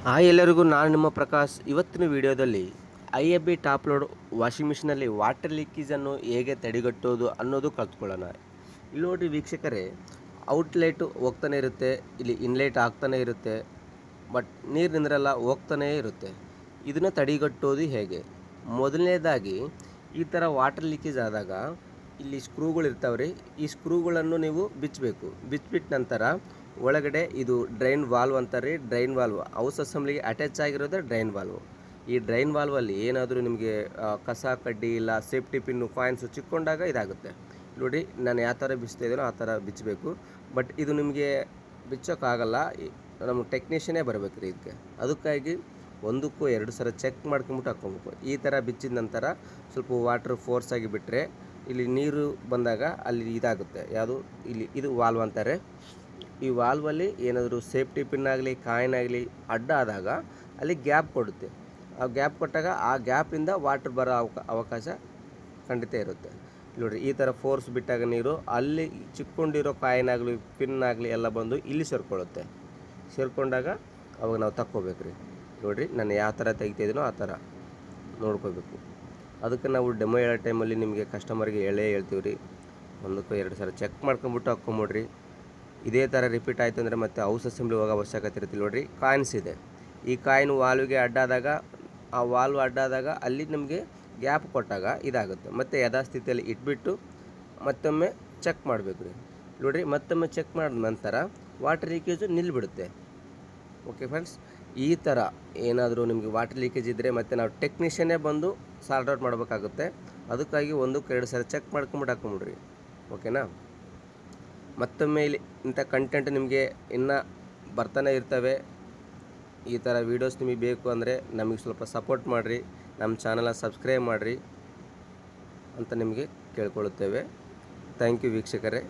Hi ಎಲ್ಲರಿಗೂ, ನಾನು ನಿಮ್ಮ ಪ್ರಕಾಶ್. ಇವತ್ತಿನ ವಿಡಿಯೋದಲ್ಲಿ IFB ಟಾಪ್ ಲೋಡ್ ವಾಷಿಂಗ್ ಮಿಷಿನಲ್ಲಿ ವಾಟರ್ ಲೀಕೇಜನ್ನು ಹೇಗೆ ತಡೆಗಟ್ಟೋದು ಅನ್ನೋದು ಕಲ್ತ್ಕೊಳ್ಳೋಣ. ಇಲ್ಲಿ ನೋಡಿ ವೀಕ್ಷಕರೇ, ಔಟ್ಲೆಟ್ ಹೋಗ್ತಾನೆ ಇರುತ್ತೆ, ಇಲ್ಲಿ ಇನ್ಲೆಟ್ ಆಗ್ತಾನೆ ಇರುತ್ತೆ, ಬಟ್ ನೀರು ನಿಂದ್ರಲ್ಲ, ಹೋಗ್ತಾನೇ ಇರುತ್ತೆ. ಇದನ್ನು ತಡೆಗಟ್ಟೋದು ಹೇಗೆ? ಮೊದಲನೇದಾಗಿ ಈ ಥರ ವಾಟರ್ ಲೀಕೇಜ್ ಆದಾಗ ಇಲ್ಲಿ ಸ್ಕ್ರೂಗಳು ಇರ್ತಾವ್ರಿ. ಈ ಸ್ಕ್ರೂಗಳನ್ನು ನೀವು ಬಿಚ್ಚಬೇಕು. ಬಿಚ್ಚಿಬಿಟ್ಟ ನಂತರ ಒಳಗಡೆ ಇದು ಡ್ರೈನ್ ವಾಲ್ವ್ ಅಂತಾರೆ. ಡ್ರೈನ್ ವಾಲ್ವ್ ಹೌಸ್ ಅಸೆಂಬ್ಲಿಗೆ ಅಟ್ಯಾಚ್ ಆಗಿರೋದೇ ಡ್ರೈನ್ ವಾಲ್ವ್. ಈ ಡ್ರೈನ್ ವಾಲ್ವಲ್ಲಿ ಏನಾದರೂ ನಿಮಗೆ ಕಸ ಕಡ್ಡಿ ಇಲ್ಲ ಸೇಫ್ಟಿ ಪಿನ್ನು ಕಾಯಿನ್ಸು ಚಿಕ್ಕೊಂಡಾಗ ಇದಾಗುತ್ತೆ. ನೋಡಿ, ನಾನು ಯಾವ ಥರ ಬಿಚ್ತಾ ಇದ್ದೀನೋ ಆ ಥರ ಬಿಚ್ಚಬೇಕು. ಬಟ್ ಇದು ನಿಮಗೆ ಬಿಚ್ಚೋಕ್ಕಾಗಲ್ಲ, ನಮ್ಮ ಟೆಕ್ನಿಷಿಯನೇ ಬರಬೇಕು ರೀ ಇದಕ್ಕೆ. ಅದಕ್ಕಾಗಿ ಒಂದಕ್ಕೂ ಎರಡು ಸಲ ಚೆಕ್ ಮಾಡ್ಕೊಂಬಿಟ್ಟು ಹಾಕ್ಕೊಬೇಕು. ಈ ಥರ ಬಿಚ್ಚಿದ ನಂತರ ಸ್ವಲ್ಪ ವಾಟ್ರ್ ಫೋರ್ಸ್ ಆಗಿ ಬಿಟ್ಟರೆ ಇಲ್ಲಿ ನೀರು ಬಂದಾಗ ಅಲ್ಲಿ ಇದಾಗುತ್ತೆ. ಯಾವುದು ಇಲ್ಲಿ ಇದು ವಾಲ್ವ್ ಅಂತಾರೆ. ಈ ವಾಲ್ವಲ್ಲಿ ಏನಾದರೂ ಸೇಫ್ಟಿ ಪಿನ್ ಆಗಲಿ ಕಾಯಿನ್ ಆಗಲಿ ಅಡ್ಡ ಆದಾಗ ಅಲ್ಲಿ ಗ್ಯಾಪ್ ಕೊಡುತ್ತೆ. ಆ ಗ್ಯಾಪ್ ಕೊಟ್ಟಾಗ ಆ ಗ್ಯಾಪಿಂದ ವಾಟ್ರ್ ಬರೋ ಅವಕಾಶ ಖಂಡಿತ ಇರುತ್ತೆ. ನೋಡಿರಿ, ಈ ಥರ ಫೋರ್ಸ್ ಬಿಟ್ಟಾಗ ನೀರು ಅಲ್ಲಿ ಚಿಕ್ಕೊಂಡಿರೋ ಕಾಯಿನ್ ಆಗಲಿ ಪಿನ್ ಆಗಲಿ ಎಲ್ಲ ಬಂದು ಇಲ್ಲಿ ಸೇರ್ಕೊಳ್ಳುತ್ತೆ. ಸೇರ್ಕೊಂಡಾಗ ಅವಾಗ ನಾವು ತಕ್ಕೋಬೇಕು ರೀ. ನೋಡಿರಿ, ನಾನು ಯಾವ ಥರ ತೆಗಿತಾಯಿದ್ದೀನೋ ಆ ಥರ ನೋಡ್ಕೋಬೇಕು. ಅದಕ್ಕೆ ನಾವು ಡೆಮೋ ಹೇಳೋ ಟೈಮಲ್ಲಿ ನಿಮಗೆ ಕಸ್ಟಮರ್ಗೆ ಹೇಳ್ತೀವಿ ರೀ, ಒಂದಕ್ಕೂ ಎರಡು ಸಲ ಚೆಕ್ ಮಾಡ್ಕೊಂಬಿಟ್ಟು ಹಾಕ್ಕೊಂಬಿಡ್ರಿ. ಇದೇ ಥರ ರಿಪೀಟ್ ಆಯಿತು ಅಂದರೆ ಮತ್ತೆ ಹೌಸ್ ಅಸೆಂಬ್ಲಿ ಹೋಗೋ ಅವಶ್ಯಕತೆ ಇರ್ತಿಲ್ಲ. ನೋಡಿರಿ, ಕಾಯಿನ್ಸ್ ಇದೆ. ಈ ಕಾಯಿನ್ ವಾಲ್ವಿಗೆ ಅಡ್ಡಾದಾಗ, ಆ ವಾಲ್ವ್ ಅಡ್ಡಾದಾಗ ಅಲ್ಲಿ ನಮಗೆ ಗ್ಯಾಪ್ ಕೊಟ್ಟಾಗ ಇದಾಗುತ್ತೆ. ಮತ್ತು ಯಥಾಸ್ಥಿತಿಯಲ್ಲಿ ಇಟ್ಬಿಟ್ಟು ಮತ್ತೊಮ್ಮೆ ಚೆಕ್ ಮಾಡಬೇಕು ರೀ. ನೋಡಿರಿ, ಮತ್ತೊಮ್ಮೆ ಚೆಕ್ ಮಾಡಿದ ನಂತರ ವಾಟರ್ ಲೀಕೇಜು ನಿಲ್ಬಿಡುತ್ತೆ. ಓಕೆ ಫ್ರೆಂಡ್ಸ್, ಈ ಥರ ಏನಾದರೂ ನಿಮಗೆ ವಾಟರ್ ಲೀಕೇಜ್ ಇದ್ದರೆ ಮತ್ತು ನಾವು ಟೆಕ್ನಿಷಿಯನ್ನೇ ಬಂದು ಸಾರ್ಟ್ ಔಟ್ ಮಾಡಬೇಕಾಗುತ್ತೆ. ಅದಕ್ಕಾಗಿ ಒಂದಕ್ಕೆ ಎರಡು ಸಲ ಚೆಕ್ ಮಾಡ್ಕೊಂಬಿಟ್ಟು ಹಾಕ್ಕೊಂಬಿಡ್ರಿ. ಓಕೆನಾ? ಮತ್ತೊಮ್ಮೆ ಇಲ್ಲಿ ಇಂಥ ಕಂಟೆಂಟ್ ನಿಮಗೆ ಇನ್ನೂ ಬರ್ತಾನೆ ಇರ್ತವೆ. ಈ ಥರ ವೀಡಿಯೋಸ್ ನಿಮಗೆ ಬೇಕು ಅಂದರೆ ನಮಗೆ ಸ್ವಲ್ಪ ಸಪೋರ್ಟ್ ಮಾಡಿರಿ, ನಮ್ಮ ಚಾನಲ್ನ ಸಬ್ಸ್ಕ್ರೈಬ್ ಮಾಡಿರಿ ಅಂತ ನಿಮಗೆ ಕೇಳ್ಕೊಳ್ಳುತ್ತೇವೆ. ಥ್ಯಾಂಕ್ ಯು ವೀಕ್ಷಕರೇ.